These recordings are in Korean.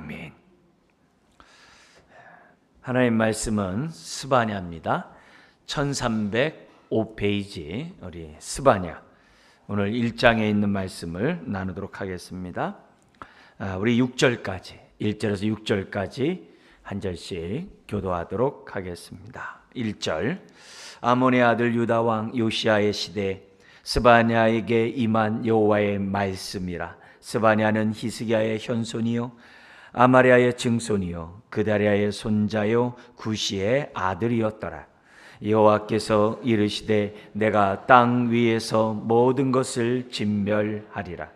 아멘. 하나님 말씀은 스바냐입니다. 1305페이지 우리 스바냐 오늘 1장에 있는 말씀을 나누도록 하겠습니다. 우리 6절까지 1절에서 6절까지 한 절씩 교도하도록 하겠습니다. 1절 아몬의 아들 유다 왕 요시야의 시대 스바냐에게 임한 여호와의 말씀이라. 스바냐는 히스기야의 현손이요 아마랴의 증손이요 그다랴의 손자요 구시의 아들이었더라. 여호와께서 이르시되 내가 땅 위에서 모든 것을 진멸하리라.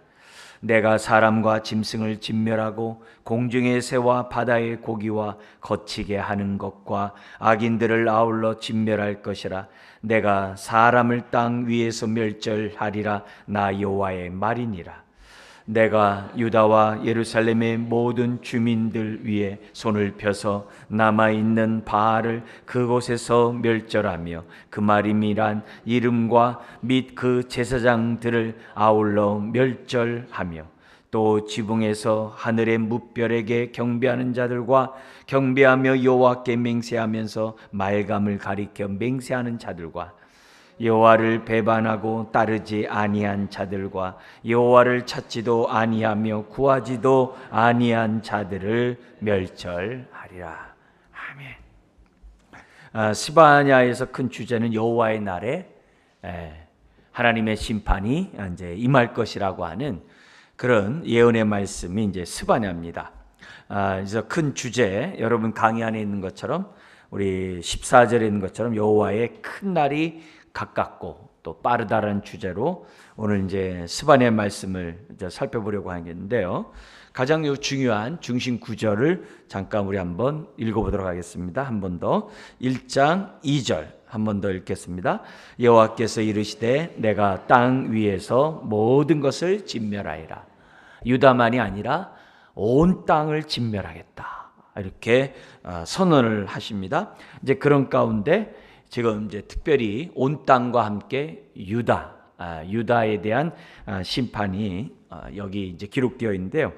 내가 사람과 짐승을 진멸하고 공중의 새와 바다의 고기와 거치게 하는 것과 악인들을 아울러 진멸할 것이라. 내가 사람을 땅 위에서 멸절하리라. 나 여호와의 말이니라. 내가 유다와 예루살렘의 모든 주민들 위에 손을 펴서 남아있는 바알을 그곳에서 멸절하며 그 말임이란 이름과 및 그 제사장들을 아울러 멸절하며 또 지붕에서 하늘의 뭇별에게 경배하는 자들과 경배하며 여호와께 맹세하면서 말감을 가리켜 맹세하는 자들과 여호와를 배반하고 따르지 아니한 자들과 여호와를 찾지도 아니하며 구하지도 아니한 자들을 멸절하리라. 아멘. 스바냐에서 큰 주제는 여호와의 날에 하나님의 심판이 이제 임할 것이라고 하는 그런 예언의 말씀이 이제 스바냐입니다. 그래서 큰 주제 여러분 강의 안에 있는 것처럼 우리 14절에 있는 것처럼 여호와의 큰 날이 가깝고 또 빠르다라는 주제로 오늘 이제 스바냐의 말씀을 이제 살펴보려고 하겠는데요. 가장 중요한 중심 구절을 잠깐 우리 한번 읽어보도록 하겠습니다. 한 번 더 1장 2절 한 번 더 읽겠습니다. 여호와께서 이르시되 내가 땅 위에서 모든 것을 진멸하리라. 유다만이 아니라 온 땅을 진멸하겠다. 이렇게 선언을 하십니다. 이제 그런 가운데 지금 이제 특별히 온 땅과 함께 유다에 대한 심판이 여기 이제 기록되어 있는데요.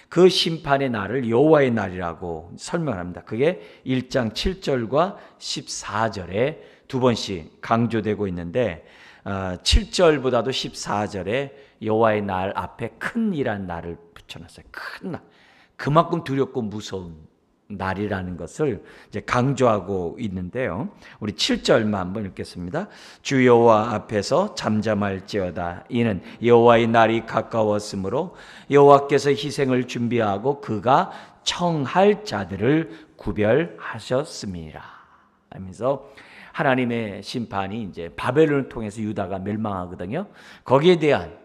그 심판의 날을 여호와의 날이라고 설명합니다. 그게 1장 7절과 14절에 두 번씩 강조되고 있는데 7절보다도 14절에 여호와의 날 앞에 큰이란 날을 붙여놨어요. 큰 날. 그만큼 두렵고 무서운 날이라는 것을 이제 강조하고 있는데요. 우리 7절만 한번 읽겠습니다. 주 여호와 앞에서 잠잠할지어다. 이는 여호와의 날이 가까웠으므로 여호와께서 희생을 준비하고 그가 청할 자들을 구별하셨음이라. 하면서 하나님의 심판이 이제 바벨론을 통해서 유다가 멸망하거든요. 거기에 대한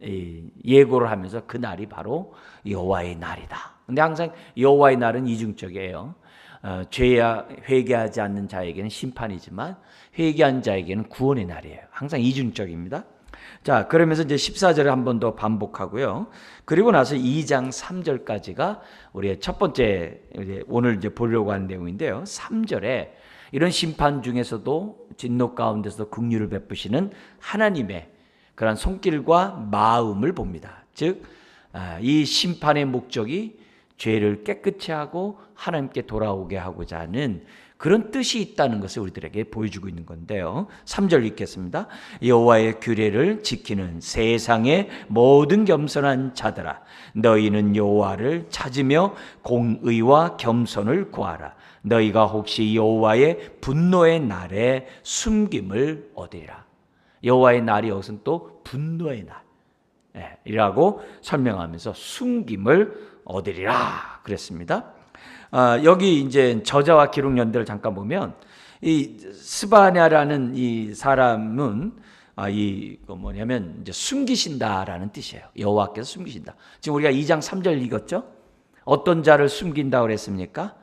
예고를 하면서 그 날이 바로 여호와의 날이다. 근데 항상 여호와의 날은 이중적이에요. 죄야 회개하지 않는 자에게는 심판이지만 회개한 자에게는 구원의 날이에요. 항상 이중적입니다. 자, 그러면서 이제 14절을 한 번 더 반복하고요. 그리고 나서 2장 3절까지가 우리의 첫 번째 오늘 이제 보려고 하는 내용인데요. 3절에 이런 심판 중에서도 진노 가운데서 긍휼을 베푸시는 하나님의 그런 손길과 마음을 봅니다. 즉, 이 심판의 목적이 죄를 깨끗이 하고 하나님께 돌아오게 하고자 하는 그런 뜻이 있다는 것을 우리들에게 보여주고 있는 건데요. 3절 읽겠습니다. 여호와의 규례를 지키는 세상의 모든 겸손한 자들아, 너희는 여호와를 찾으며 공의와 겸손을 구하라. 너희가 혹시 여호와의 분노의 날에 숨김을 얻으리라. 여호와의 날이 여기서는 또 분노의 날 이라고 설명하면서 숨김을 얻으리라 그랬습니다. 여기 이제 저자와 기록 연대를 잠깐 보면 이 스바냐라는 이 사람은 뭐냐면 이제 숨기신다라는 뜻이에요. 여호와께서 숨기신다. 지금 우리가 2장 3절 읽었죠? 어떤 자를 숨긴다고 그랬습니까?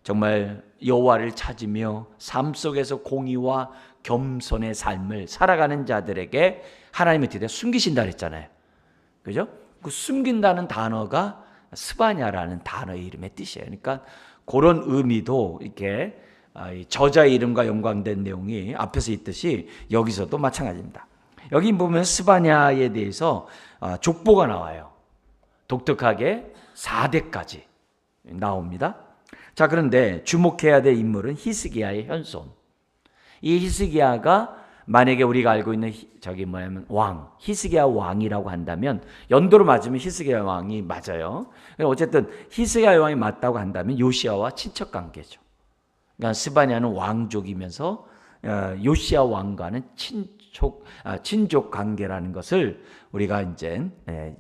정말 여호와를 찾으며 삶 속에서 공의와 겸손의 삶을 살아가는 자들에게 하나님의 뜻에 숨기신다 그랬잖아요. 그죠? 그 숨긴다는 단어가 스바냐라는 단어의 이름의 뜻이에요. 그러니까 그런 의미도 이렇게 저자의 이름과 연관된 내용이 앞에서 있듯이 여기서도 마찬가지입니다. 여기 보면 스바냐에 대해서 족보가 나와요. 독특하게 4대까지 나옵니다. 자, 그런데 주목해야 될 인물은 히스기야의 현손. 이 히스기야가 만약에 우리가 알고 있는 왕, 히스기야 왕이라고 한다면 연도로 맞으면 히스기야 왕이 맞아요. 어쨌든 히스기야 왕이 맞다고 한다면 요시야와 친척 관계죠. 그러니까 스바냐는 왕족이면서 요시야 왕과는 친족 관계라는 것을 우리가 이제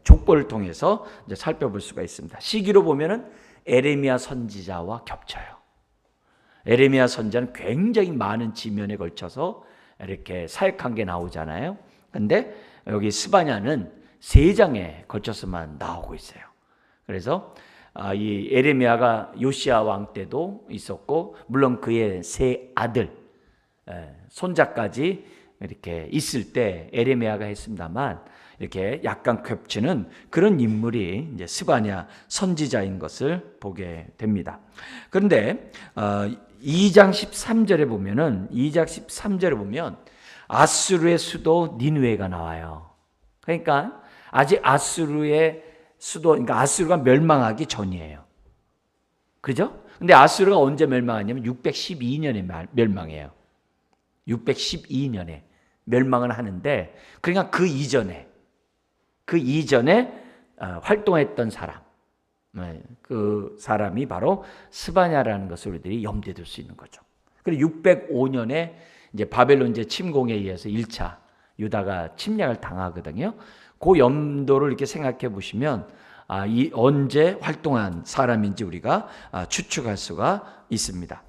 족보를 통해서 이제 살펴볼 수가 있습니다. 시기로 보면은 에레미야 선지자와 겹쳐요. 에레미야 선지자는 굉장히 많은 지면에 걸쳐서 이렇게 사역한 게 나오잖아요. 근데 여기 스바냐는 3장에 걸쳐서만 나오고 있어요. 그래서 이 에레미야가 요시야 왕 때도 있었고, 물론 그의 3 아들, 손자까지 이렇게 있을 때 에레미야가 했습니다만, 이렇게 약간 겹치는 그런 인물이 이제 스바냐 선지자인 것을 보게 됩니다. 그런데 2장 13절에 보면 아수르의 수도 니느웨가 나와요. 그러니까 아직 아수르의 수도, 그러니까 아수르가 멸망하기 전이에요. 그죠? 근데 아수르가 언제 멸망하냐면 612년에 멸망해요. 612년에 멸망을 하는데, 그러니까 그 이전에 활동했던 사람, 그 사람이 바로 스바냐라는 것을 우리들이 염두에 둘 수 있는 거죠. 그리고 605년에 이제 바벨론 침공에 의해서 1차 유다가 침략을 당하거든요. 그 염도를 이렇게 생각해 보시면 이 언제 활동한 사람인지 우리가 추측할 수가 있습니다.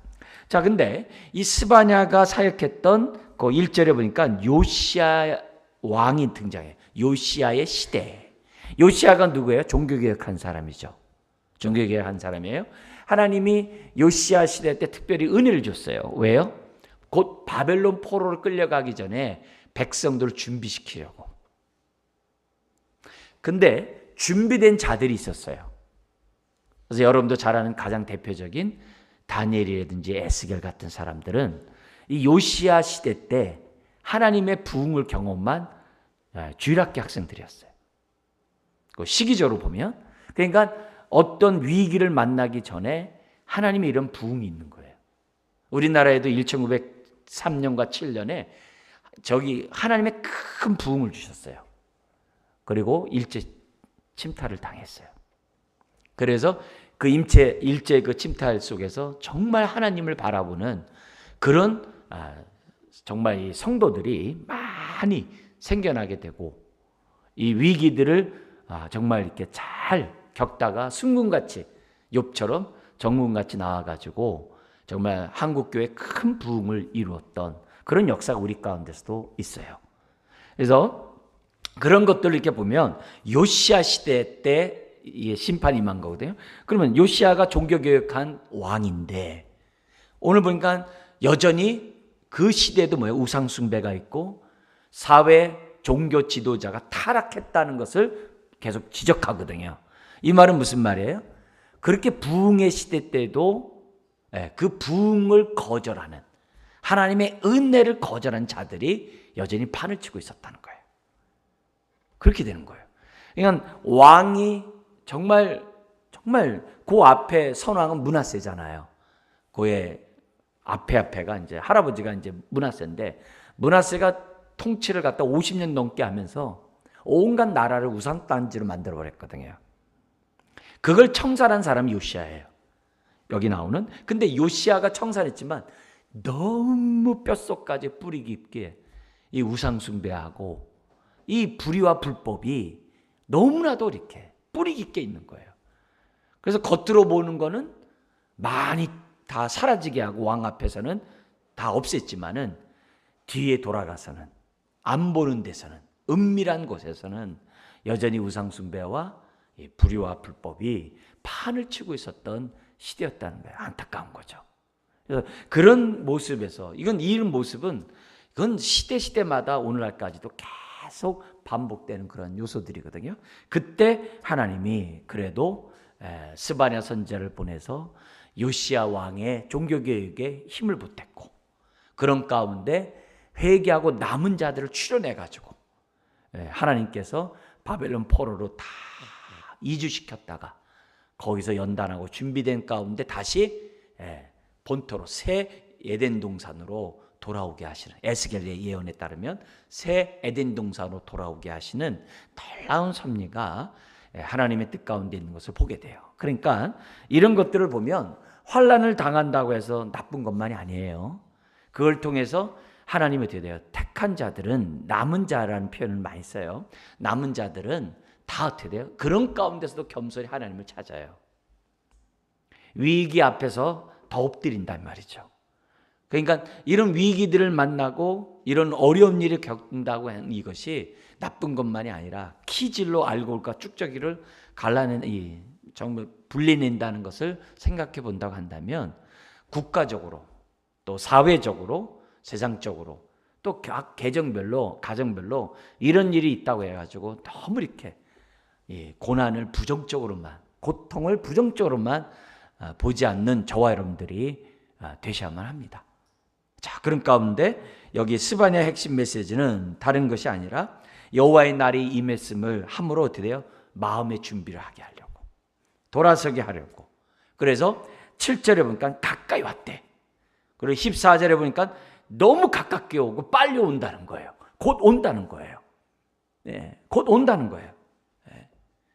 자, 근데 이 스바냐가 사역했던 그 1절에 보니까 요시야 왕이 등장해요. 요시야의 시대. 요시야가 누구예요? 종교개혁한 사람이죠. 종교개혁한 사람이에요. 하나님이 요시야 시대 때 특별히 은혜를 줬어요. 왜요? 곧 바벨론 포로를 끌려가기 전에 백성들을 준비시키려고. 근데 준비된 자들이 있었어요. 그래서 여러분도 잘 아는 가장 대표적인 다니엘이라든지 에스겔 같은 사람들은 이 요시야 시대 때 하나님의 부흥을 경험한 주일학교 학생들이었어요. 시기적으로 보면, 그러니까 어떤 위기를 만나기 전에 하나님의 이런 부흥이 있는 거예요. 우리나라에도 1903년과 7년에 하나님의 큰 부흥을 주셨어요. 그리고 일제 침탈을 당했어요. 그래서 그 일제 그 침탈 속에서 정말 하나님을 바라보는 그런 정말 이 성도들이 많이 생겨나게 되고, 이 위기들을 정말 이렇게 잘 겪다가 승군같이, 욥처럼 정군같이 나와가지고 정말 한국교회 큰 부흥을 이루었던 그런 역사가 우리 가운데서도 있어요. 그래서 그런 것들을 이렇게 보면 요시야 시대 때 심판이 임한 거거든요. 그러면 요시야가 종교개혁한 왕인데, 오늘 보니까 여전히 그 시대에도 우상숭배가 있고 사회 종교 지도자가 타락했다는 것을 계속 지적하거든요. 이 말은 무슨 말이에요? 그렇게 부흥의 시대 때도 그 부흥을 거절하는, 하나님의 은혜를 거절한 자들이 여전히 판을 치고 있었다는 거예요. 그렇게 되는 거예요. 그러니까 왕이 정말 그 앞에 선왕은 므낫세잖아요. 그의 앞에가 이제 할아버지가 이제 므낫세인데, 므낫세가 통치를 갖다 50년 넘게 하면서 온갖 나라를 우상단지로 만들어 버렸거든요. 그걸 청산한 사람이 요시야예요. 여기 나오는. 근데 요시야가 청산했지만 너무 뼛속까지 뿌리 깊게 이 우상숭배하고 이 불의와 불법이 너무나도 이렇게 뿌리 깊게 있는 거예요. 그래서 겉으로 보는 거는 많이 다 사라지게 하고 왕 앞에서는 다 없앴지만은 뒤에 돌아가서는, 안 보는 데서는, 은밀한 곳에서는 여전히 우상숭배와 불의와 불법이 판을 치고 있었던 시대였다는 거예요. 안타까운 거죠. 그래서 그런 모습에서, 이런 모습은 이건 시대마다 오늘날까지도 계속 반복되는 그런 요소들이거든요. 그때 하나님이 그래도 스바냐 선지자를 보내서 요시야 왕의 종교개혁에 힘을 보탰고, 그런 가운데 회개하고 남은 자들을 추려내가지고 하나님께서 바벨론 포로로 다 이주시켰다가 거기서 연단하고 준비된 가운데 다시 본토로 새 에덴 동산으로 돌아오게 하시는, 에스겔의 예언에 따르면 새 에덴 동산으로 돌아오게 하시는 놀라운 섭리가 하나님의 뜻 가운데 있는 것을 보게 돼요. 그러니까 이런 것들을 보면 환난을 당한다고 해서 나쁜 것만이 아니에요. 그걸 통해서 하나님이 어떻게 돼요? 택한 자들은, 남은 자라는 표현을 많이 써요. 남은 자들은 다 어떻게 돼요? 그런 가운데서도 겸손히 하나님을 찾아요. 위기 앞에서 더 엎드린단 말이죠. 그러니까 이런 위기들을 만나고 이런 어려운 일을 겪는다고 하는 이것이 나쁜 것만이 아니라 키질로 알고올까 쭉저기를 갈라낸, 정말 분리낸다는 것을 생각해 본다고 한다면 국가적으로 또 사회적으로 세상적으로 또 각 계정별로 가정별로 이런 일이 있다고 해가지고 너무 이렇게 고난을 부정적으로만, 고통을 부정적으로만 보지 않는 저와 여러분들이 되셔야만 합니다. 자, 그런 가운데 여기 스바냐 핵심 메시지는 다른 것이 아니라 여호와의 날이 임했음을 함으로 어떻게 돼요? 마음의 준비를 하게 하려고, 돌아서게 하려고. 그래서 7절에 보니까 가까이 왔대. 그리고 14절에 보니까 너무 가깝게 오고 빨리 온다는 거예요. 곧 온다는 거예요. 곧 온다는 거예요.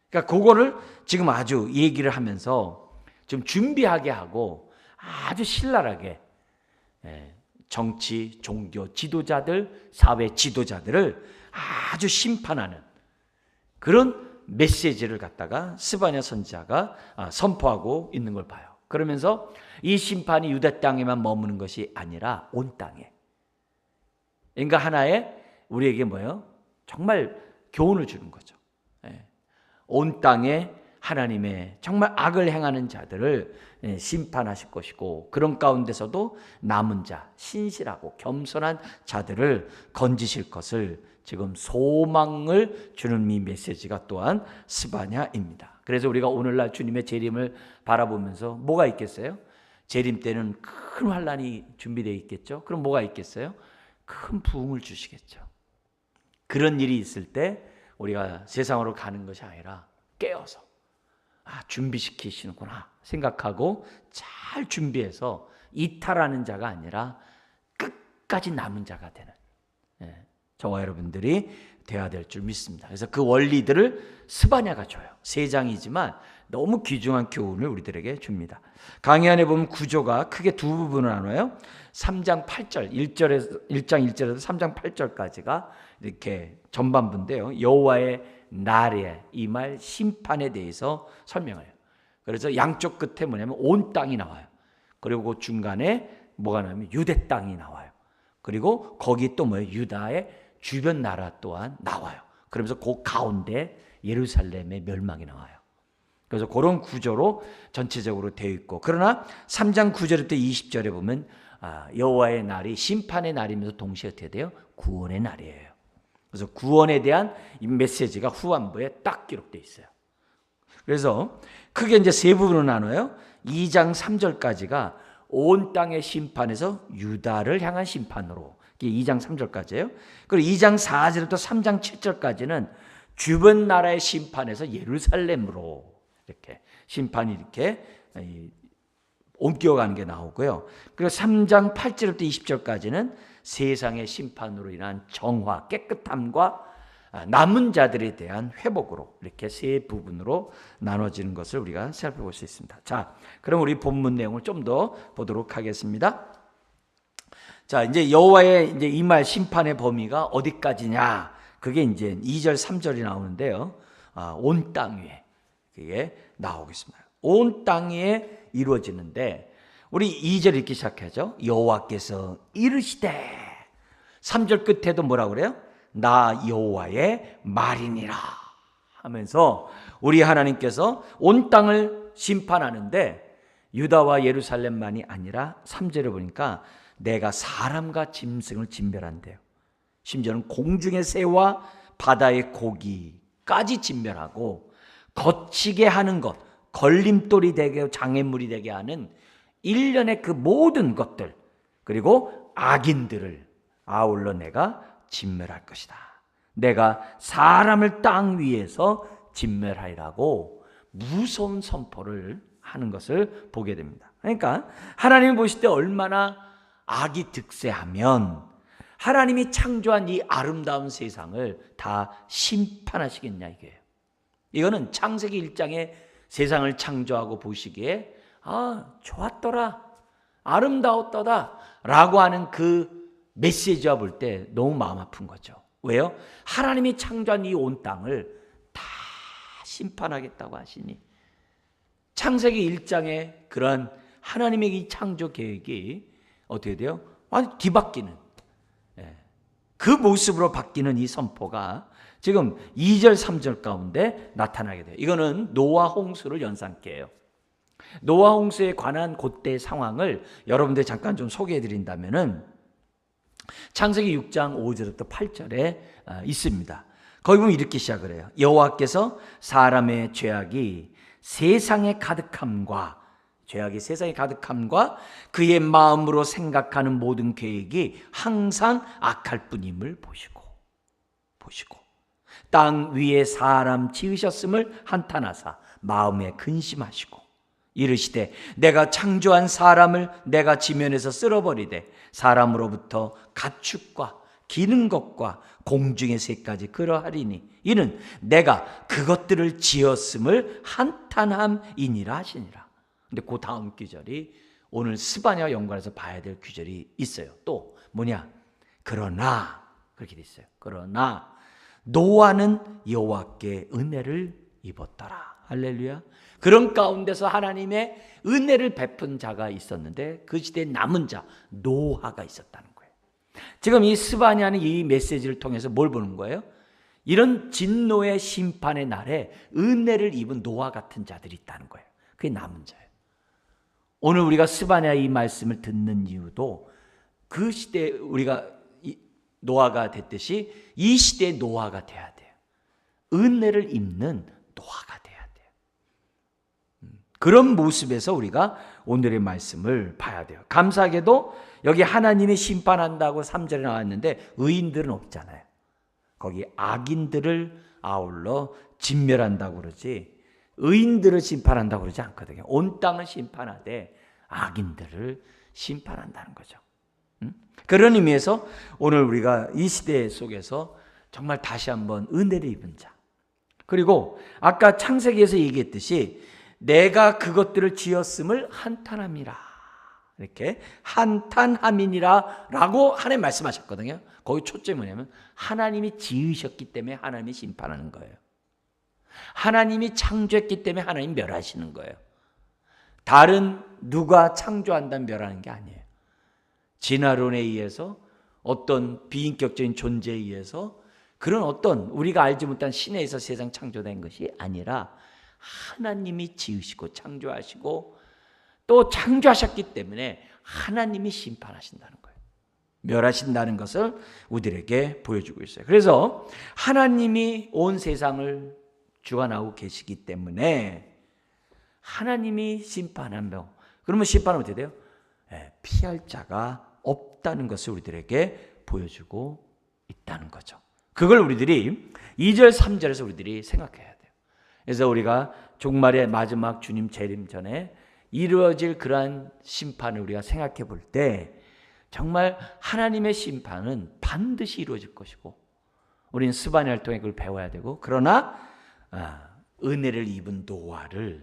그러니까 그거를 지금 아주 얘기를 하면서 좀 준비하게 하고 아주 신랄하게 정치, 종교 지도자들, 사회 지도자들을 아주 심판하는 그런 메시지를 갖다가 스바냐 선지자가 선포하고 있는 걸 봐요. 그러면서 이 심판이 유대 땅에만 머무는 것이 아니라 온 땅에. 그러니까 하나의 우리에게 뭐예요? 정말 교훈을 주는 거죠. 온 땅에 하나님의 정말 악을 행하는 자들을 심판하실 것이고, 그런 가운데서도 남은 자, 신실하고 겸손한 자들을 건지실 것을 지금 소망을 주는 이 메시지가 또한 스바냐입니다. 그래서 우리가 오늘날 주님의 재림을 바라보면서 뭐가 있겠어요? 재림 때는 큰 환난이 준비되어 있겠죠. 그럼 뭐가 있겠어요? 큰 부흥을 주시겠죠. 그런 일이 있을 때 우리가 세상으로 가는 것이 아니라 깨어서 준비시키시는구나 생각하고 잘 준비해서 이탈하는 자가 아니라 끝까지 남은 자가 되는 저와 여러분들이 되어야 될 줄 믿습니다. 그래서 그 원리들을 스바냐가 줘요. 세 장이지만 너무 귀중한 교훈을 우리들에게 줍니다. 강의 안에 보면 구조가 크게 두 부분을 나눠요. 3장 8절, 1장 1절에서 3장 8절까지가 이렇게 전반부인데요. 여호와의 날에 임할 심판에 대해서 설명해요. 그래서 양쪽 끝에 뭐냐면 온 땅이 나와요. 그리고 그 중간에 뭐가 나오면 유대 땅이 나와요. 그리고 거기 또 뭐예요? 유다의 주변 나라 또한 나와요. 그러면서 그 가운데 예루살렘의 멸망이 나와요. 그래서 그런 구조로 전체적으로 되어 있고, 그러나 3장 9절부터 20절에 보면 여호와의 날이 심판의 날이면서 동시에 어떻게 돼요? 구원의 날이에요. 그래서 구원에 대한 이 메시지가 후반부에 딱 기록되어 있어요. 그래서 크게 이제 세 부분으로 나눠요. 2장 3절까지가 온 땅의 심판에서 유다를 향한 심판으로, 이게 2장 3절까지예요. 그리고 2장 4절부터 3장 7절까지는 주변 나라의 심판에서 예루살렘으로 이렇게 심판이 이렇게 옮겨가는 게 나오고요. 그리고 3장 8절부터 20절까지는 세상의 심판으로 인한 정화, 깨끗함과 남은 자들에 대한 회복으로 이렇게 세 부분으로 나눠지는 것을 우리가 살펴볼 수 있습니다. 자, 그럼 우리 본문 내용을 좀 더 보도록 하겠습니다. 자, 이제 여호와의 이제 임할 심판의 범위가 어디까지냐? 그게 이제 2절, 3절이 나오는데요. 온 땅 위에 그게 나오겠습니다. 온 땅 위에 이루어지는데, 우리 2절 이렇게 시작하죠. 여호와께서 이르시되, 3절 끝에도 뭐라고 그래요? 나 여호와의 말이니라 하면서 우리 하나님께서 온 땅을 심판하는데 유다와 예루살렘만이 아니라 3절에 보니까 내가 사람과 짐승을 진멸한대요. 심지어는 공중의 새와 바다의 고기까지 진멸하고 거치게 하는 것, 걸림돌이 되게 장애물이 되게 하는 일련의 그 모든 것들, 그리고 악인들을 아울러 내가 진멸할 것이다. 내가 사람을 땅 위에서 진멸하리라고 무서운 선포를 하는 것을 보게 됩니다. 그러니까 하나님이 보실 때 얼마나 악이 득세하면 하나님이 창조한 이 아름다운 세상을 다 심판하시겠냐 이거예요. 이거는 창세기 1장에 세상을 창조하고 보시기에 좋았더라, 아름다웠더라 라고 하는 그 메시지와 볼 때 너무 마음 아픈 거죠. 왜요? 하나님이 창조한 이 온 땅을 다 심판하겠다고 하시니 창세기 1장에 그런 하나님의 이 창조 계획이 어떻게 돼요? 완전 뒤바뀌는 그 모습으로 바뀌는 이 선포가 지금 2절 3절 가운데 나타나게 돼요. 이거는 노아 홍수를 연상케 해요. 노아 홍수에 관한 그때 상황을 여러분들 잠깐 좀 소개해 드린다면은 창세기 6장 5절부터 8절에 있습니다. 거기 보면 이렇게 시작을 해요. 여호와께서 사람의 죄악이 세상에 가득함과 그의 마음으로 생각하는 모든 계획이 항상 악할 뿐임을 보시고 땅 위에 사람 지으셨음을 한탄하사 마음에 근심하시고 이르시되 내가 창조한 사람을 내가 지면에서 쓸어버리되 사람으로부터 가축과 기는 것과 공중의 새까지 그러하리니 이는 내가 그것들을 지었음을 한탄함이니라 하시니라. 근데 그 다음 구절이 오늘 스바냐와 연관해서 봐야 될 구절이 있어요. 또 뭐냐? 그러나 그렇게 돼 있어요. 그러나 노아는 여호와께 은혜를 입었더라. 할렐루야. 그런 가운데서 하나님의 은혜를 베푼 자가 있었는데 그 시대에 남은 자 노아가 있었다는 거예요. 지금 이 스바냐는 이 메시지를 통해서 뭘 보는 거예요? 이런 진노의 심판의 날에 은혜를 입은 노아 같은 자들이 있다는 거예요. 그게 남은 자예요. 오늘 우리가 스바냐 이 말씀을 듣는 이유도 그 시대에 우리가 노아가 됐듯이 이 시대의 노아가 돼야 돼요. 은혜를 입는 노아가 돼야 돼요. 그런 모습에서 우리가 오늘의 말씀을 봐야 돼요. 감사하게도 여기 하나님이 심판한다고 3절에 나왔는데 의인들은 없잖아요. 거기 악인들을 아울러 진멸한다고 그러지 의인들을 심판한다고 그러지 않거든요. 온 땅을 심판하되 악인들을 심판한다는 거죠. 그런 의미에서 오늘 우리가 이 시대 속에서 정말 다시 한번 은혜를 입은 자, 그리고 아까 창세기에서 얘기했듯이 내가 그것들을 지었음을 한탄함이라, 이렇게 한탄함이니라 라고 하나님 말씀하셨거든요. 거기 초점이 뭐냐면 하나님이 지으셨기 때문에 하나님이 심판하는 거예요. 하나님이 창조했기 때문에 하나님 멸하시는 거예요. 다른 누가 창조한다면 멸하는 게 아니에요. 진화론에 의해서 어떤 비인격적인 존재에 의해서 그런 어떤 우리가 알지 못한 신에 의해서 세상 창조된 것이 아니라 하나님이 지으시고 창조하시고 또 창조하셨기 때문에 하나님이 심판하신다는 거예요. 멸하신다는 것을 우리들에게 보여주고 있어요. 그래서 하나님이 온 세상을 주관하고 계시기 때문에 하나님이 심판하며, 그러면 심판하면 어떻게 돼요? 피할 자가 없다는 것을 우리들에게 보여주고 있다는 거죠. 그걸 우리들이 2절 3절에서 우리들이 생각해야 돼요. 그래서 우리가 종말의 마지막 주님 재림 전에 이루어질 그러한 심판을 우리가 생각해 볼 때 정말 하나님의 심판은 반드시 이루어질 것이고 우리는 스바냐를 통해 그걸 배워야 되고, 그러나 은혜를 입은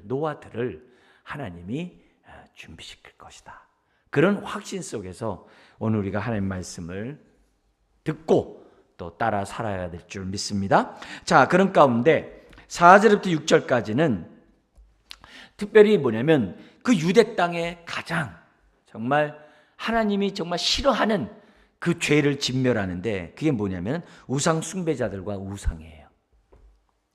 노아들을 하나님이 준비시킬 것이다. 그런 확신 속에서 오늘 우리가 하나님 말씀을 듣고 또 따라 살아야 될 줄 믿습니다. 자, 그런 가운데 4절부터 6절까지는 특별히 뭐냐면 그 유대 땅에 가장 정말 하나님이 정말 싫어하는 그 죄를 진멸하는데 그게 뭐냐면 우상 숭배자들과 우상이에요.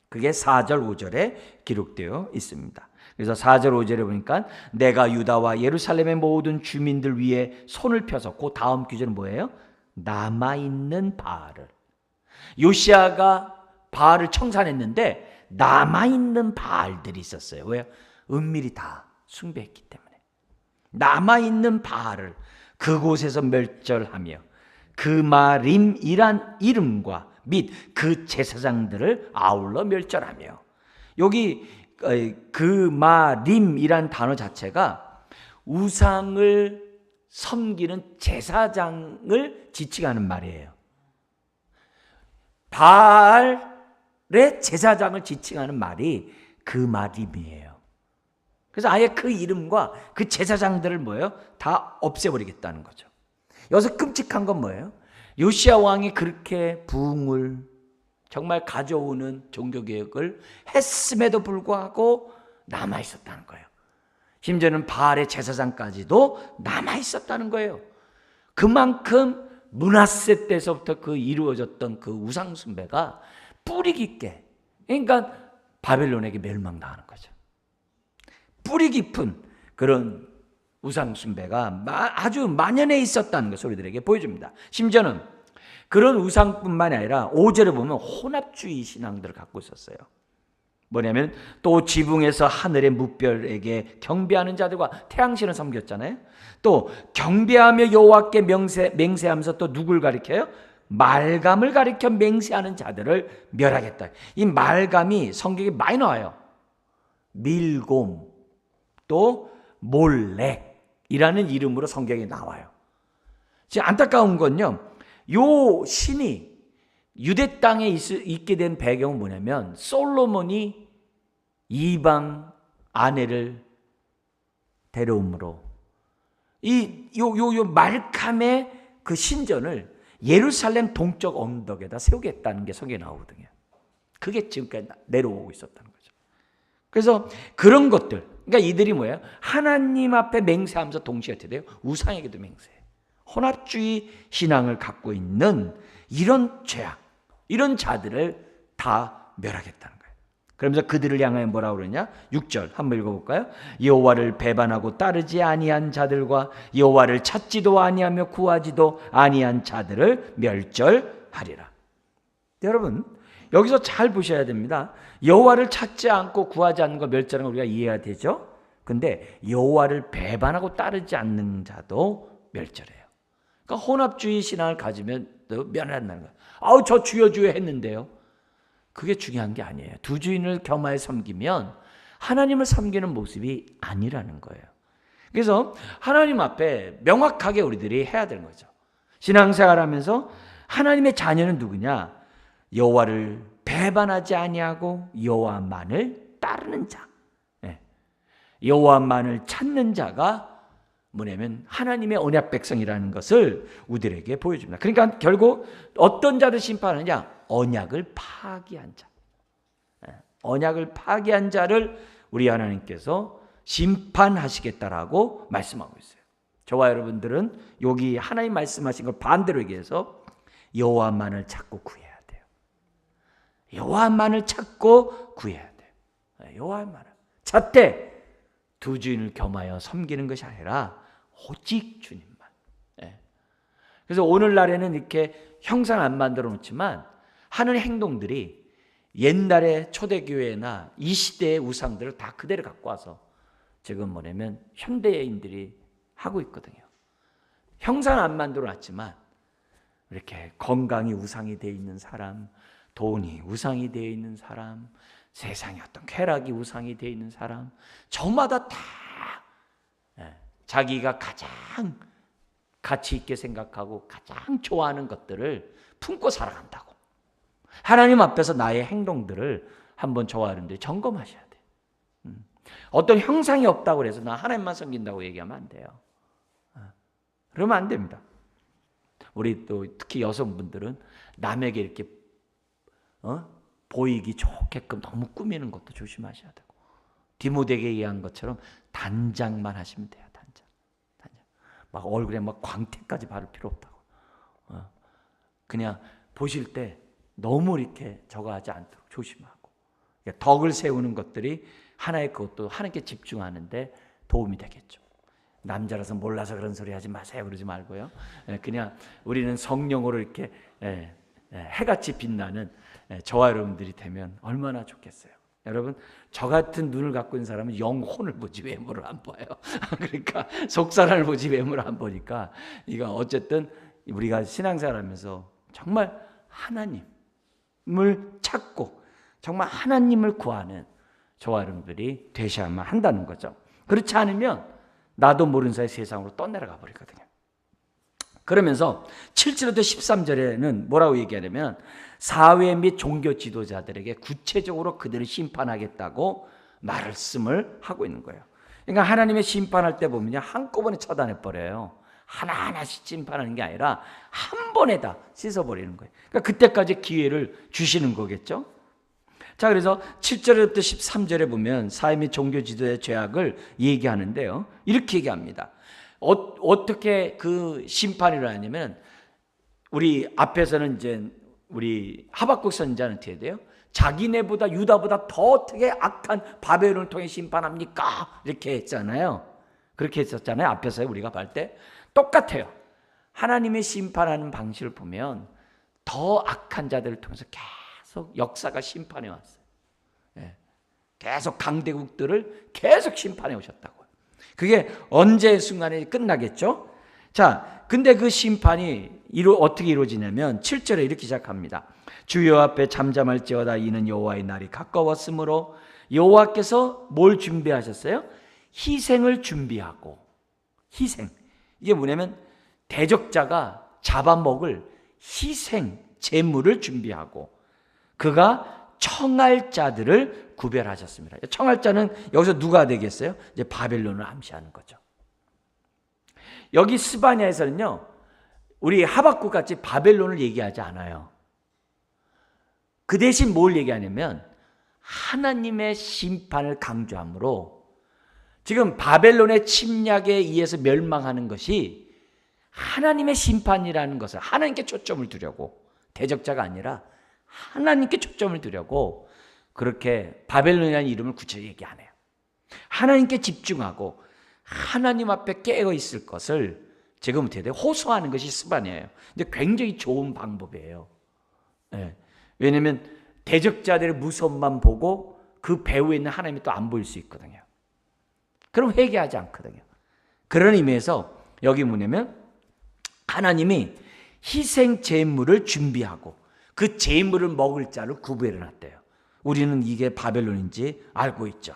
그게 4절 5절에 기록되어 있습니다. 그래서 4절 5절에 보니까 내가 유다와 예루살렘의 모든 주민들 위에 손을 펴서, 그 다음 구절은 뭐예요? 남아있는 바알을, 요시아가 바알을 청산했는데 남아있는 바알들이 있었어요. 왜요? 은밀히 다 숭배했기 때문에. 남아있는 바알을 그곳에서 멸절하며 그마림이란 이름과 및 그 제사장들을 아울러 멸절하며. 여기 그마림이란 단어 자체가 우상을 섬기는 제사장을 지칭하는 말이에요. 바알의 제사장을 지칭하는 말이 그마림이에요. 그래서 아예 그 이름과 그 제사장들을 뭐예요? 다 없애버리겠다는 거죠. 여기서 끔찍한 건 뭐예요? 요시야 왕이 그렇게 부흥을 정말 가져오는 종교개혁을 했음에도 불구하고 남아있었다는 거예요. 심지어는 바알의 제사장까지도 남아있었다는 거예요. 그만큼 므낫세 때서부터 그 이루어졌던 그 우상 숭배가 뿌리 깊게, 그러니까 바벨론에게 멸망당하는 거죠. 뿌리 깊은 그런 우상 숭배가 아주 만연해 있었다는 것을 우리들에게 보여줍니다. 심지어는 그런 우상뿐만이 아니라 5절에 보면 혼합주의 신앙들을 갖고 있었어요. 뭐냐면 또 지붕에서 하늘의 무별에게 경배하는 자들과 태양신을 섬겼잖아요. 또 경배하며 여호와께 맹세하면서 또 누굴 가리켜요? 말감을 가리켜 맹세하는 자들을 멸하겠다. 이 말감이 성경에 많이 나와요. 밀곰, 또 몰렉이라는 이름으로 성경에 나와요. 지금 안타까운 건요, 요 신이 유대 땅에 있게 된 배경은 뭐냐면 솔로몬이 이방 아내를 데려옴으로 요 말캄의 그 신전을 예루살렘 동쪽 언덕에다 세우겠다는 게 성경에 나오거든요. 그게 지금까지 내려오고 있었다는 거죠. 그래서 그런 것들, 그러니까 이들이 뭐예요? 하나님 앞에 맹세하면서 동시에 어떻게 돼요? 우상에게도 맹세해요. 혼합주의 신앙을 갖고 있는 이런 죄악, 이런 자들을 다 멸하겠다는 거예요. 그러면서 그들을 향하여 뭐라고 그러냐? 6절 한번 읽어볼까요? 여호와를 배반하고 따르지 아니한 자들과 여호와를 찾지도 아니하며 구하지도 아니한 자들을 멸절하리라. 여러분, 여기서 잘 보셔야 됩니다. 여호와를 찾지 않고 구하지 않는 거 멸절하는 거 우리가 이해해야 되죠. 근데 여호와를 배반하고 따르지 않는 자도 멸절해요. 그러니까 혼합주의 신앙을 가지면 또 멸한다는 거예요. 아우, 저 주여 주여 했는데요. 그게 중요한 게 아니에요. 두 주인을 겸하여 섬기면 하나님을 섬기는 모습이 아니라는 거예요. 그래서 하나님 앞에 명확하게 우리들이 해야 되는 거죠. 신앙생활하면서 하나님의 자녀는 누구냐? 여호와를 배반하지 아니하고 여호와만을 따르는 자, 여호와만을 찾는 자가 뭐냐면 하나님의 언약 백성이라는 것을 우리들에게 보여줍니다. 그러니까 결국 어떤 자를 심판하느냐? 언약을 파기한 자, 언약을 파기한 자를 우리 하나님께서 심판하시겠다라고 말씀하고 있어요. 저와 여러분들은 여기 하나님 말씀하신 걸 반대로 얘기해서 여호와만을 찾고 구해야 돼요. 여호와만을 찾고 구해야 돼요. 여호와만을 찾되 두 주인을 겸하여 섬기는 것이 아니라 오직 주님만. 그래서 오늘날에는 이렇게 형상 안 만들어 놓지만 하는 행동들이 옛날의 초대교회나 이 시대의 우상들을 다 그대로 갖고 와서 지금 뭐냐면 현대인들이 하고 있거든요. 형상 안 만들어 놨지만 이렇게 건강이 우상이 되어 있는 사람, 돈이 우상이 되어 있는 사람, 세상의 어떤 쾌락이 우상이 되어 있는 사람, 저마다 다 자기가 가장 가치 있게 생각하고 가장 좋아하는 것들을 품고 살아간다고. 하나님 앞에서 나의 행동들을 한번 저와 여러분들이 점검하셔야 돼요. 어떤 형상이 없다고 해서 나 하나님만 섬긴다고 얘기하면 안 돼요. 그러면 안 됩니다. 우리 또 특히 여성분들은 남에게 이렇게 보이기 좋게끔 너무 꾸미는 것도 조심하셔야 되고, 디모데에게 얘기한 것처럼 단장만 하시면 돼요. 단장. 막 얼굴에 막 광택까지 바를 필요 없다고. 그냥 보실 때 너무 이렇게 저거 하지 않도록 조심하고, 그러니까 덕을 세우는 것들이 하나의 그것도 하나님께 집중하는데 도움이 되겠죠. 남자라서 몰라서 그런 소리 하지 마세요. 그러지 말고요. 그냥 우리는 성령으로 이렇게 해같이 빛나는 저와 여러분들이 되면 얼마나 좋겠어요. 여러분, 저 같은 눈을 갖고 있는 사람은 영혼을 보지 외모를 안 봐요. 그러니까 속사람을 보지 외모를 안 보니까 이거 어쨌든 우리가 신앙생활하면서 정말 하나님을 찾고 정말 하나님을 구하는 저와 여러분들이 되셔야만 한다는 거죠. 그렇지 않으면 나도 모르는 사이 세상으로 떠내려가 버리거든요. 그러면서 7절부터 13절에는 뭐라고 얘기하냐면 사회 및 종교 지도자들에게 구체적으로 그들을 심판하겠다고 말씀을 하고 있는 거예요. 그러니까 하나님의 심판할 때 보면요, 한꺼번에 처단해 버려요. 하나하나씩 심판하는 게 아니라 한 번에 다 씻어버리는 거예요. 그러니까 그때까지 기회를 주시는 거겠죠. 자, 그래서 7절부터 13절에 보면 사회 및 종교 지도의 죄악을 얘기하는데요, 이렇게 얘기합니다. 어떻게 그 심판이 일어나냐면, 우리 앞에서는 이제 우리 하박국 선지자는 어떻게 돼요? 자기네보다 유다보다 더 어떻게 악한 바벨론을 통해 심판합니까? 이렇게 했잖아요. 그렇게 했었잖아요. 앞에서 우리가 볼 때 똑같아요. 하나님의 심판하는 방식을 보면 더 악한 자들을 통해서 계속 역사가 심판해 왔어요. 계속 강대국들을 계속 심판해 오셨다고요. 그게 언제 순간에 끝나겠죠? 자, 근데 그 심판이 어떻게 이루어지냐면 7절에 이렇게 시작합니다. 주여 앞에 잠잠할지어다 이는 여호와의 날이 가까웠으므로. 여호와께서 뭘 준비하셨어요? 희생을 준비하고. 희생, 이게 뭐냐면 대적자가 잡아먹을 희생 제물을 준비하고 그가 청할 자들을 구별하셨습니다. 청할 자는 여기서 누가 되겠어요? 이제 바벨론을 암시하는 거죠. 여기 스바냐에서는요, 우리 하박국 같이 바벨론을 얘기하지 않아요. 그 대신 뭘 얘기하냐면 하나님의 심판을 강조하므로, 지금 바벨론의 침략에 의해서 멸망하는 것이 하나님의 심판이라는 것을 하나님께 초점을 두려고, 대적자가 아니라 하나님께 초점을 두려고 그렇게 바벨론이라는 이름을 구체적으로 얘기 안 해요. 하나님께 집중하고 하나님 앞에 깨어 있을 것을 지금 어떻게 돼요? 호소하는 것이 스바냐예요. 근데 굉장히 좋은 방법이에요. 왜냐하면 대적자들의 무섭만 보고 그 배후에 있는 하나님이 또 안 보일 수 있거든요. 그럼 회개하지 않거든요. 그런 의미에서 여기 뭐냐면 하나님이 희생 제물을 준비하고 그 제물을 먹을 자를 구별해 놨대요. 우리는 이게 바벨론인지 알고 있죠.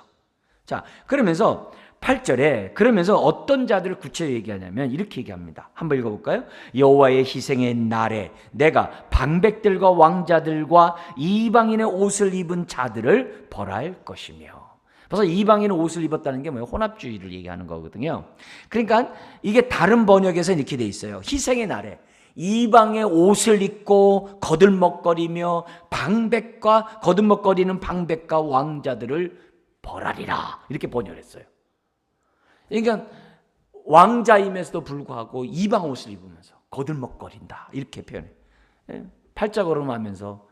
자, 그러면서 8절에 그러면서 어떤 자들을 구체적으로 얘기하냐면 이렇게 얘기합니다. 한번 읽어볼까요? 여호와의 희생의 날에 내가 방백들과 왕자들과 이방인의 옷을 입은 자들을 벌할 것이며. 벌써 이방인의 옷을 입었다는 게 뭐예요? 혼합주의를 얘기하는 거거든요. 그러니까 이게 다른 번역에서는 이렇게 돼 있어요. 희생의 날에 이방의 옷을 입고 거들먹거리며 방백과 거들먹거리는 방백과 왕자들을 벌하리라, 이렇게 번역을 했어요. 그러니까 왕자임에서도 불구하고 이방 옷을 입으면서 거들먹거린다, 이렇게 표현해요. 팔자걸음하면서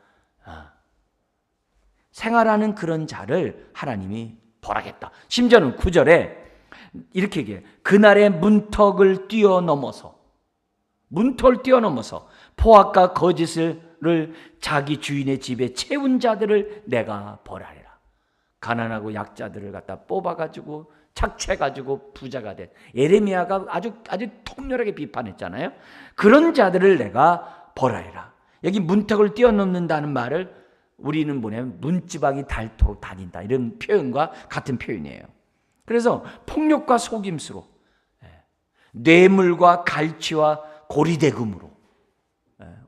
생활하는 그런 자를 하나님이 벌하겠다. 심지어는 9절에 이렇게 얘기해요. 그날의 문턱을 뛰어넘어서 포악과 거짓을 자기 주인의 집에 채운 자들을 내가 벌하리라. 가난하고 약자들을 갖다 뽑아가지고 착취해가지고 부자가 된 예레미야가 아주 통렬하게 비판했잖아요. 그런 자들을 내가 벌하리라. 여기 문턱을 뛰어넘는다는 말을 우리는 뭐냐면 문지방이 닳도록 다닌다, 이런 표현과 같은 표현이에요. 그래서 폭력과 속임수로, 뇌물과 갈취와 고리대금으로,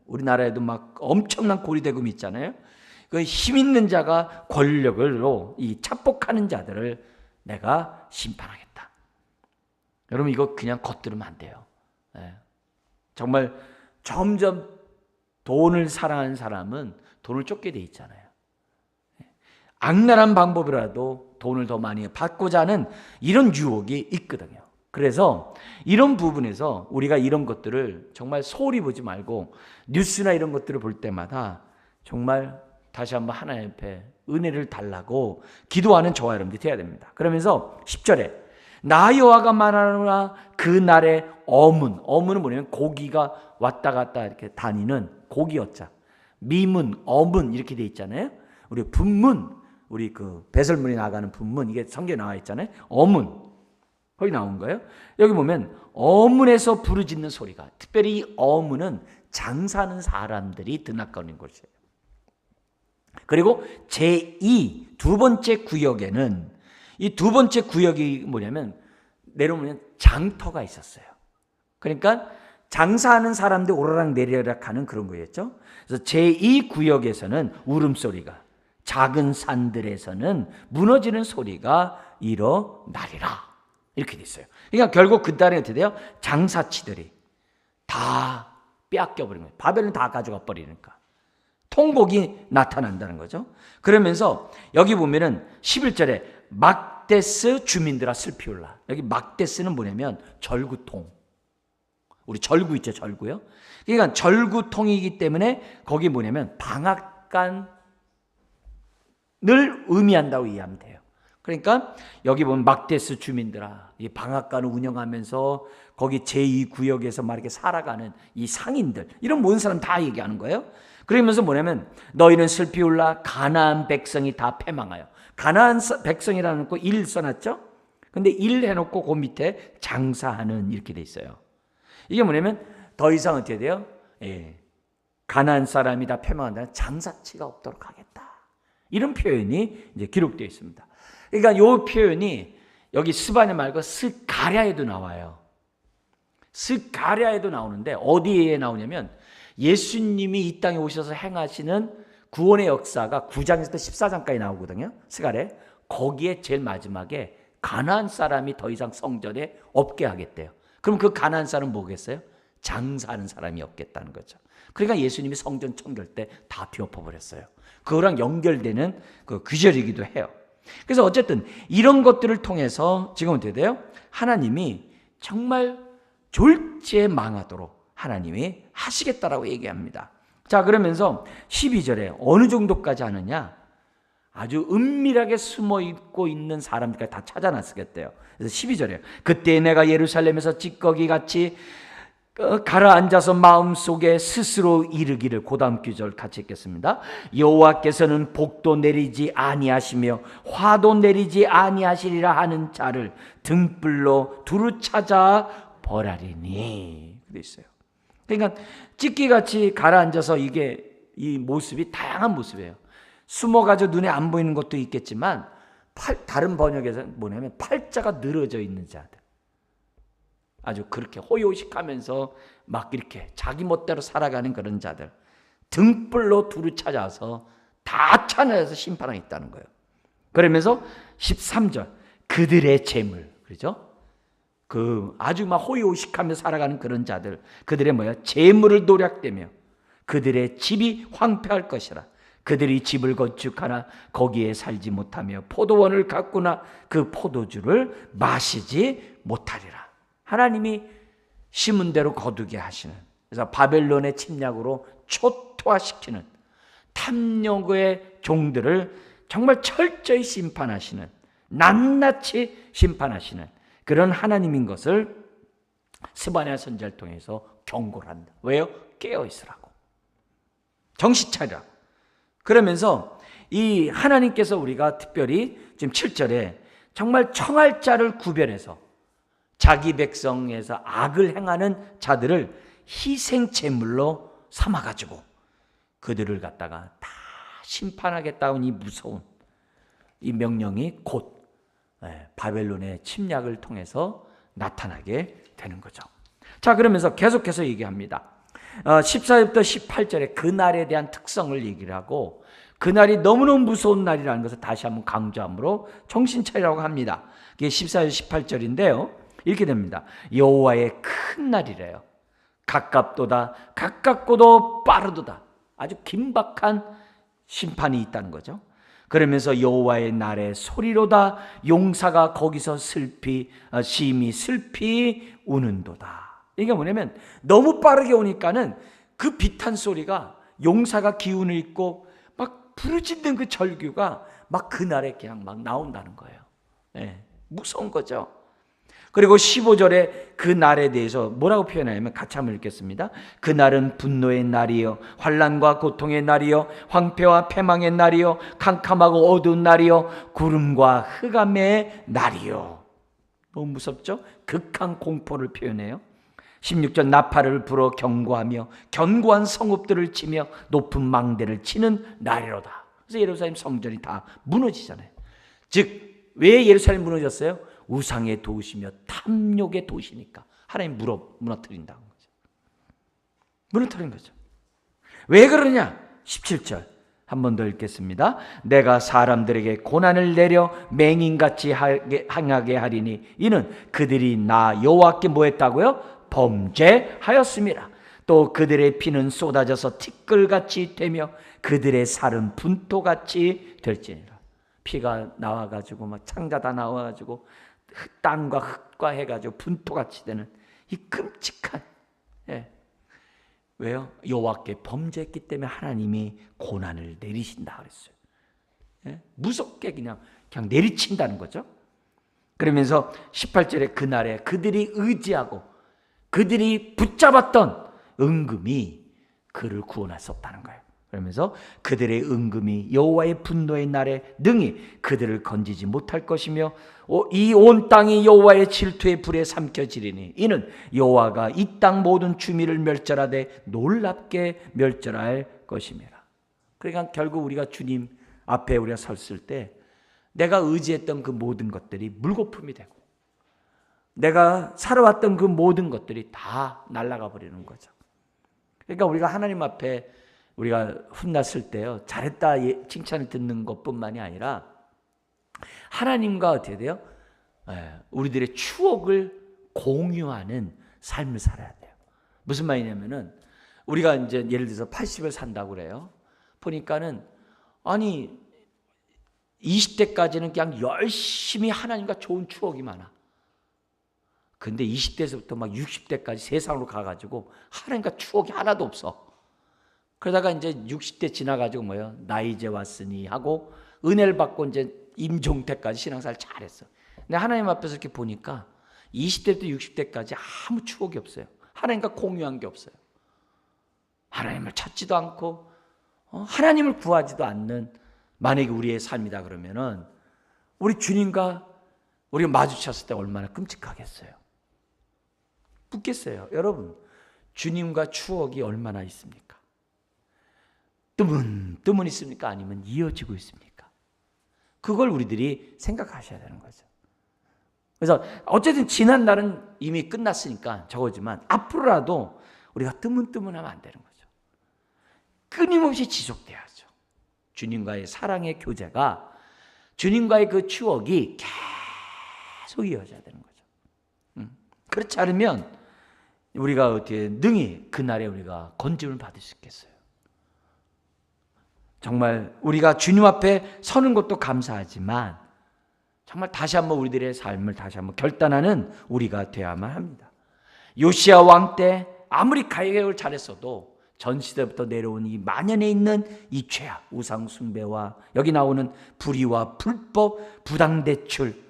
우리나라에도 막 엄청난 고리대금이 있잖아요. 그 힘 있는 자가 권력으로 이 착복하는 자들을 내가 심판하겠다. 여러분, 이거 그냥 겉들으면 안 돼요. 정말 점점 돈을 사랑하는 사람은 돈을 쫓게 돼 있잖아요. 악랄한 방법이라도 돈을 더 많이 받고자 하는 이런 유혹이 있거든요. 그래서 이런 부분에서 우리가 이런 것들을 정말 소홀히 보지 말고 뉴스나 이런 것들을 볼 때마다 정말 다시 한번 하나님 앞에 은혜를 달라고 기도하는 저와 여러분들이 되어야 됩니다. 그러면서 10절에 나 여호와가 말하노라 그 날에 어문은 뭐냐면 고기가 왔다 갔다 이렇게 다니는 고기어자, 미문, 어문 이렇게 돼 있잖아요. 우리 분문, 우리 그 배설물이 나가는 분문, 이게 성경에 나와 있잖아요. 어문, 거기 나온 거예요. 여기 보면 어문에서 부르짖는 소리가, 특별히 이 어문은 장사하는 사람들이 드나거리는 곳이에요. 그리고 제2 두 번째 구역에는 이 두 번째 구역이 뭐냐면 내려오면 장터가 있었어요. 그러니까 장사하는 사람들 오르락 내리락 하는 그런 거였죠. 그래서 제2 구역에서는 울음소리가, 작은 산들에서는 무너지는 소리가 일어나리라 이렇게 됐어요. 그러니까 결국 그날에 어떻게 돼요? 장사치들이 다 빼앗겨버린 거예요. 바벨론 다 가져가 버리니까 통곡이 나타난다는 거죠. 그러면서 여기 보면은 11절에 막데스 주민들아 슬피 울라. 여기 막데스는 뭐냐면 절구통. 우리 절구 있죠, 절구요. 그러니까 절구통이기 때문에 거기 뭐냐면 방앗간을 의미한다고 이해하면 돼요. 그러니까 여기 보면 막데스 주민들아, 이 방앗간을 운영하면서 거기 제2구역에서 막 이렇게 살아가는 이 상인들, 이런 모든 사람 다 얘기하는 거예요. 그러면서 뭐냐면 너희는 슬피 울라, 가나안 백성이 다 패망하여. 가나안 백성이라는 거 일 써놨죠. 근데 일 해놓고 그 밑에 장사하는 이렇게 돼 있어요. 이게 뭐냐면 더 이상 어떻게 돼요? 가나안 사람이 다 패망한다는 장사치가 없도록 하겠다, 이런 표현이 이제 기록되어 있습니다. 그러니까 이 표현이 여기 스바냐 말고 스가랴에도 나와요. 스가랴에도 나오는데 어디에 나오냐면 예수님이 이 땅에 오셔서 행하시는 구원의 역사가 9장에서 14장까지 나오거든요. 스가랴. 거기에 제일 마지막에 가나안 사람이 더 이상 성전에 없게 하겠대요. 그럼 그 가나안 사람은 뭐겠어요? 장사하는 사람이 없겠다는 거죠. 그러니까 예수님이 성전 청결 때 다 뒤엎어버렸어요. 그거랑 연결되는 그 규절이기도 해요. 그래서 어쨌든 이런 것들을 통해서 지금 어떻게 돼요? 하나님이 정말 졸지에 망하도록 하나님이 하시겠다라고 얘기합니다. 자, 그러면서 12절에 어느 정도까지 하느냐? 아주 은밀하게 숨어 있고 있는 사람들까지 다 찾아놨겠대요. 그래서 12절에 그때 내가 예루살렘에서 찌꺼기같이 가라앉아서 마음속에 스스로 이르기를, 그 다음 구절 같이 읽겠습니다. 여호와께서는 복도 내리지 아니하시며 화도 내리지 아니하시리라 하는 자를 등불로 두루 찾아 벌하리니. 그래 있어요. 그러니까 찌끼같이 가라앉아서 이 모습이 다양한 모습이에요. 숨어가지고 눈에 안 보이는 것도 있겠지만 다른 번역에서 뭐냐면 팔자가 늘어져 있는 자들, 아주 그렇게 호요식하면서 막 이렇게 자기 멋대로 살아가는 그런 자들, 등불로 두루 찾아서 다 찾아내서 심판하겠다는 거예요. 그러면서 13절 그들의 재물, 그렇죠? 그 아주 막 호요식하며 살아가는 그런 자들, 그들의 뭐야? 재물을 노략대며 그들의 집이 황폐할 것이라. 그들이 집을 건축하나 거기에 살지 못하며 포도원을 가꾸나 그 포도주를 마시지 못하리라. 하나님이 심은 대로 거두게 하시는, 그래서 바벨론의 침략으로 초토화시키는 탐욕의 종들을 정말 철저히 심판하시는, 낱낱이 심판하시는 그런 하나님인 것을 스바냐 선지자를 통해서 경고를 한다. 왜요? 깨어있으라고, 정신 차리라고. 그러면서 이 하나님께서 우리가 특별히 지금 7절에 정말 청할 자를 구별해서 자기 백성에서 악을 행하는 자들을 희생 제물로 삼아가지고 그들을 갖다가 다 심판하겠다는 이 무서운 이 명령이 곧 바벨론의 침략을 통해서 나타나게 되는 거죠. 자, 그러면서 계속해서 얘기합니다. 14절부터 18절에 그날에 대한 특성을 얘기를 하고, 그날이 너무너무 무서운 날이라는 것을 다시 한번 강조함으로 정신 차리라고 합니다. 이게 14절 18절인데요. 이렇게 됩니다. 여호와의 큰 날이래요. 가깝도다, 가깝고도 빠르도다. 아주 긴박한 심판이 있다는 거죠. 그러면서 여호와의 날에 소리로다, 용사가 거기서 심히 슬피 우는도다. 이게 뭐냐면 너무 빠르게 오니까는 그 비탄 소리가, 용사가 기운을 잃고 막 부르짖는 그 절규가 막 그날에 그냥 막 나온다는 거예요. 무서운 거죠. 그리고 15절에 그 날에 대해서 뭐라고 표현하냐면 같이 한번 읽겠습니다. 그날은 분노의 날이요, 환난과 고통의 날이요, 황폐와 패망의 날이요, 캄캄하고 어두운 날이요, 구름과 흑암의 날이요. 너무 무섭죠? 극한 공포를 표현해요. 16절 나팔을 불어 경고하며 견고한 성읍들을 치며 높은 망대를 치는 날이로다. 그래서 예루살렘 성전이 다 무너지잖아요. 즉 왜 예루살렘이 무너졌어요? 우상의 도시며 탐욕의 도시니까 하나님 무너뜨린다는 거죠. 무너뜨린 거죠. 왜 그러냐? 17절 한 번 더 읽겠습니다. 내가 사람들에게 고난을 내려 맹인같이 행하게 하리니 이는 그들이 나 여호와께 뭐 했다고요? 범죄하였습니다. 또 그들의 피는 쏟아져서 티끌같이 되며 그들의 살은 분토같이 될지니라. 피가 나와가지고 막 창자 다 나와가지고 땅과 흙과 해가지고 분토같이 되는 이 끔찍한, 왜요? 여호와께 범죄했기 때문에 하나님이 고난을 내리신다 그랬어요. 무섭게 그냥 내리친다는 거죠. 그러면서 18절에 그날에 그들이 의지하고 그들이 붙잡았던 은금이 그를 구원할 수 없다는 거예요. 그러면서 그들의 은금이 여호와의 분노의 날에 능히 그들을 건지지 못할 것이며 이 온 땅이 여호와의 질투의 불에 삼켜지리니 이는 여호와가 이 땅 모든 주민을 멸절하되 놀랍게 멸절할 것임이라. 그러니까 결국 우리가 주님 앞에 우리가 섰을 때 내가 의지했던 그 모든 것들이 물거품이 되고 내가 살아왔던 그 모든 것들이 다 날아가 버리는 거죠. 그러니까 우리가 하나님 앞에 우리가 혼났을 때요, 잘했다 칭찬을 듣는 것뿐만이 아니라 하나님과 어떻게 돼요? 우리들의 추억을 공유하는 삶을 살아야 돼요. 무슨 말이냐면은 우리가 이제 예를 들어서 80을 산다고 그래요. 보니까는 아니 20대까지는 그냥 열심히 하나님과 좋은 추억이 많아. 근데 20대에서부터 막 60대까지 세상으로 가가지고 하나님과 추억이 하나도 없어. 그러다가 이제 60대 지나가지고 뭐예요? 나 이제 왔으니 하고 은혜를 받고 이제 임종태까지 신앙생활 잘했어. 근데 하나님 앞에서 이렇게 보니까 20대부터 60대까지 아무 추억이 없어요. 하나님과 공유한 게 없어요. 하나님을 찾지도 않고 하나님을 구하지도 않는 만약에 우리의 삶이다 그러면은 우리 주님과 우리가 마주쳤을 때 얼마나 끔찍하겠어요. 묻겠어요. 여러분, 주님과 추억이 얼마나 있습니까? 뜸은 있습니까? 아니면 이어지고 있습니까? 그걸 우리들이 생각하셔야 되는 거죠. 그래서 어쨌든 지난 날은 이미 끝났으니까 저거지만 앞으로라도 우리가 뜨문하면 안 되는 거죠. 끊임없이 지속돼야죠. 주님과의 사랑의 교제가, 주님과의 그 추억이 계속 이어져야 되는 거죠. 그렇지 않으면 우리가 어떻게 능히 그날에 우리가 건짐을 받을 수 있겠어요. 정말 우리가 주님 앞에 서는 것도 감사하지만 정말 다시 한번 우리들의 삶을 다시 한번 결단하는 우리가 되어야만 합니다. 요시야 왕 때 아무리 가역을 잘했어도 전 시대부터 내려온 이 만연해 있는 이 죄악, 우상 숭배와 여기 나오는 불의와 불법, 부당대출,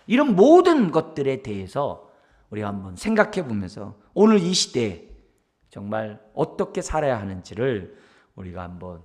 이런 모든 것들에 대해서 우리가 한번 생각해 보면서 오늘 이 시대에 정말 어떻게 살아야 하는지를 우리가 한번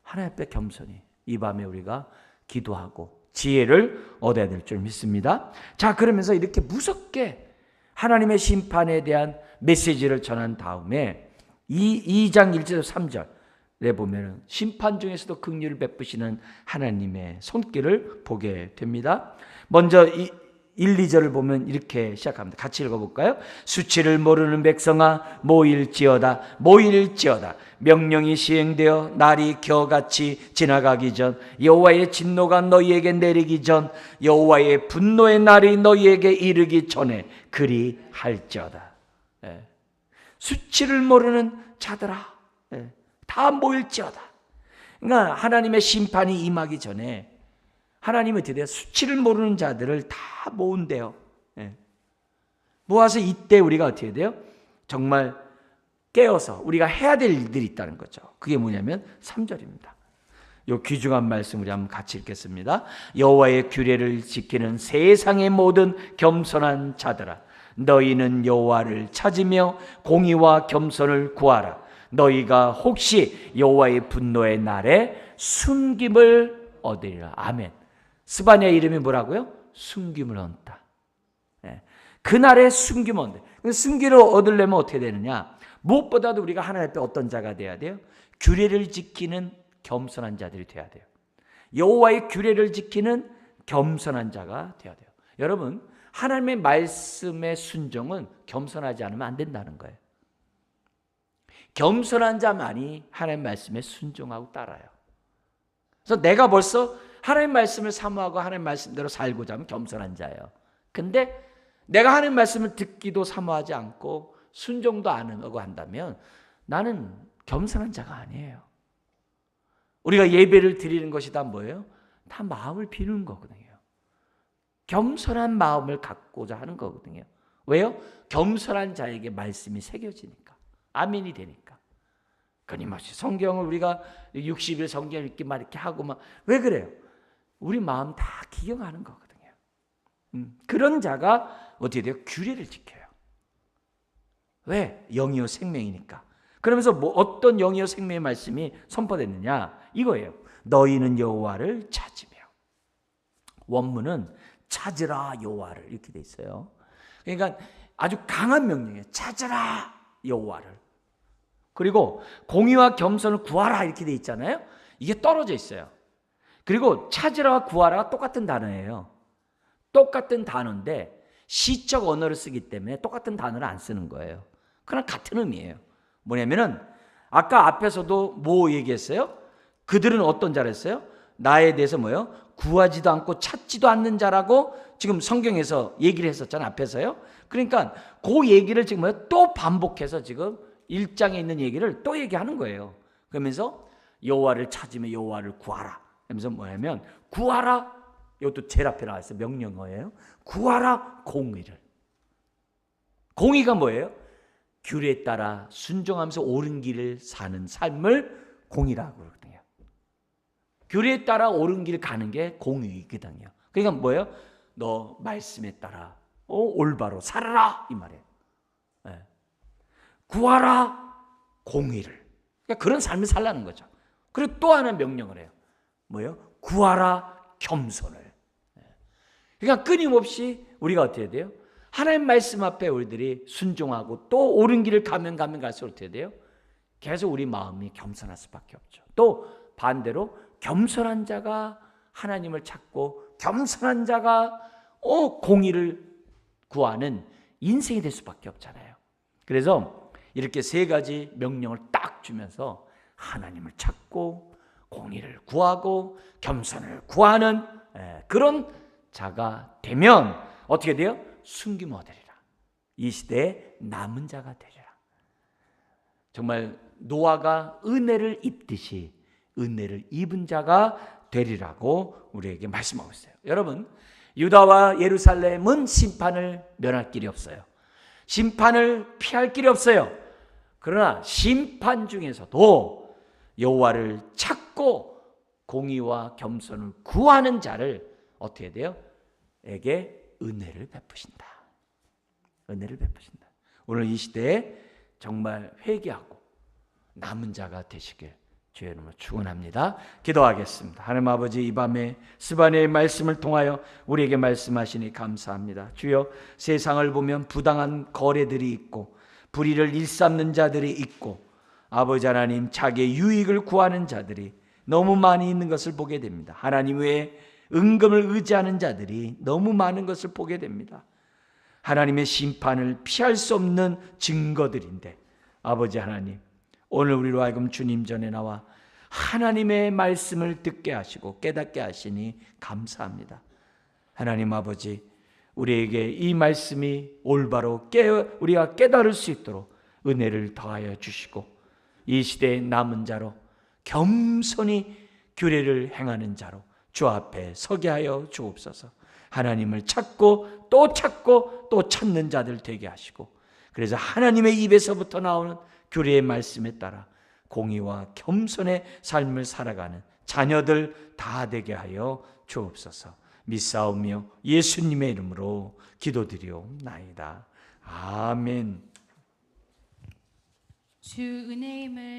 하나님 앞에 겸손히 이 밤에 우리가 기도하고 지혜를 얻어야 될 줄 믿습니다. 자, 그러면서 이렇게 무섭게 하나님의 심판에 대한 메시지를 전한 다음에 2장 1절 3절에 보면 심판 중에서도 긍휼을 베푸시는 하나님의 손길을 보게 됩니다. 먼저 1, 2절을 보면 이렇게 시작합니다. 같이 읽어볼까요? 수치를 모르는 백성아 모일지어다 모일지어다. 명령이 시행되어 날이 겨같이 지나가기 전 여호와의 진노가 너희에게 내리기 전 여호와의 분노의 날이 너희에게 이르기 전에 그리할지어다. 수치를 모르는 자들아 다 모일지어다. 그러니까 하나님의 심판이 임하기 전에 하나님은 어떻게 돼요? 수치를 모르는 자들을 다 모은대요. 모아서 이때 우리가 어떻게 돼요? 정말 깨어서 우리가 해야 될 일들이 있다는 거죠. 그게 뭐냐면 3절입니다. 이 귀중한 말씀 우리 한번 같이 읽겠습니다. 여호와의 규례를 지키는 세상의 모든 겸손한 자들아 너희는 여호와를 찾으며 공의와 겸손을 구하라. 너희가 혹시 여호와의 분노의 날에 숨김을 얻으리라. 아멘. 스바냐 이름이 뭐라고요? 숨김을 얻다. 그날에 숨김을 얻는다. 숨김을 얻으려면 어떻게 되느냐? 무엇보다도 우리가 하나님 앞에 어떤 자가 돼야 돼요? 규례를 지키는 겸손한 자들이 되어야 돼요. 여호와의 규례를 지키는 겸손한 자가 되어야 돼요. 여러분, 하나님의 말씀의 순종은 겸손하지 않으면 안 된다는 거예요. 겸손한 자만이 하나님의 말씀에 순종하고 따라요. 그래서 내가 벌써 하나님의 말씀을 사모하고 하나님의 말씀대로 살고자 하면 겸손한 자예요. 근데 내가 하나님의 말씀을 듣기도 사모하지 않고 순종도 안 하고 한다면 나는 겸손한 자가 아니에요. 우리가 예배를 드리는 것이 다 뭐예요? 다 마음을 비우는 거거든요. 겸손한 마음을 갖고자 하는 거거든요. 왜요? 겸손한 자에게 말씀이 새겨지니까. 아멘이 되니까. 끊임없이 성경을 우리가 60일 성경 읽기 막 이렇게 하고 막 왜 그래요? 우리 마음 다 기억하는 거거든요. 그런 자가 어떻게 돼요? 규례를 지켜요. 왜? 영이요 생명이니까. 그러면서 어떤 영이요 생명의 말씀이 선포됐느냐? 이거예요. 너희는 여호와를 찾으며. 원문은 찾으라 여호와를 이렇게 돼 있어요. 그러니까 아주 강한 명령이에요. 찾으라 여호와를. 그리고 공의와 겸손을 구하라 이렇게 돼 있잖아요. 이게 떨어져 있어요. 그리고 찾으라와 구하라가 똑같은 단어예요. 똑같은 단어인데 시적 언어를 쓰기 때문에 똑같은 단어를 안 쓰는 거예요. 그러나 같은 의미예요. 뭐냐면은 아까 앞에서도 뭐 얘기했어요? 그들은 어떤 자를 했어요? 나에 대해서 뭐예요? 구하지도 않고 찾지도 않는 자라고 지금 성경에서 얘기를 했었잖아요. 앞에서요. 그러니까 그 얘기를 지금 뭐예요? 또 반복해서 지금 1장에 있는 얘기를 또 얘기하는 거예요. 그러면서 여호와를 찾으며 여호와를 구하라. 그러면서 뭐냐면 구하라. 이것도 제일 앞에 나와 있어요. 명령어예요. 구하라 공의를. 공의가 뭐예요? 규례에 따라 순종하면서 옳은 길을 사는 삶을 공의라고 그러거든요. 규례에 따라 옳은 길 가는 게 공의거든요. 그러니까 뭐예요? 너 말씀에 따라 올바로 살아라 이 말이에요. 네. 구하라 공의를. 그러니까 그런 삶을 살라는 거죠. 그리고 또 하나 명령을 해요. 뭐예요? 구하라 겸손을. 네. 그러니까 끊임없이 우리가 어떻게 해야 돼요? 하나님 말씀 앞에 우리들이 순종하고 또 옳은 길을 가면 갈수록 어떻게 돼요? 계속 우리 마음이 겸손할 수밖에 없죠. 또 반대로 겸손한 자가 하나님을 찾고 겸손한 자가 공의를 구하는 인생이 될 수밖에 없잖아요. 그래서 이렇게 세 가지 명령을 딱 주면서 하나님을 찾고 공의를 구하고 겸손을 구하는 그런 자가 되면 어떻게 돼요? 숨김 얻으리라. 이 시대에 남은 자가 되리라. 정말 노아가 은혜를 입듯이 은혜를 입은 자가 되리라고 우리에게 말씀하고 있어요. 여러분, 유다와 예루살렘은 심판을 면할 길이 없어요. 심판을 피할 길이 없어요. 그러나 심판 중에서도 여호와를 찾고 공의와 겸손을 구하는 자를 어떻게 돼요? 에게 은혜를 베푸신다. 은혜를 베푸신다. 오늘 이 시대에 정말 회개하고 남은 자가 되시길 주의 이름으로 축원합니다. 기도하겠습니다. 하나님 아버지, 이 밤에 스바냐의 말씀을 통하여 우리에게 말씀하시니 감사합니다. 주여, 세상을 보면 부당한 거래들이 있고 불의를 일삼는 자들이 있고 아버지 하나님, 자기의 유익을 구하는 자들이 너무 많이 있는 것을 보게 됩니다. 하나님 외에 은금을 의지하는 자들이 너무 많은 것을 보게 됩니다. 하나님의 심판을 피할 수 없는 증거들인데 아버지 하나님, 오늘 우리로 하여금 주님 전에 나와 하나님의 말씀을 듣게 하시고 깨닫게 하시니 감사합니다. 하나님 아버지, 우리에게 이 말씀이 올바로 우리가 깨달을 수 있도록 은혜를 더하여 주시고 이 시대의 남은 자로 겸손히 규례를 행하는 자로 주 앞에 서게 하여 주옵소서. 하나님을 찾고 또 찾는 자들 되게 하시고, 그래서 하나님의 입에서부터 나오는 규례의 말씀에 따라 공의와 겸손의 삶을 살아가는 자녀들 다 되게 하여 주옵소서. 믿사오며 예수님의 이름으로 기도드리옵나이다. 아멘. 주 은혜임을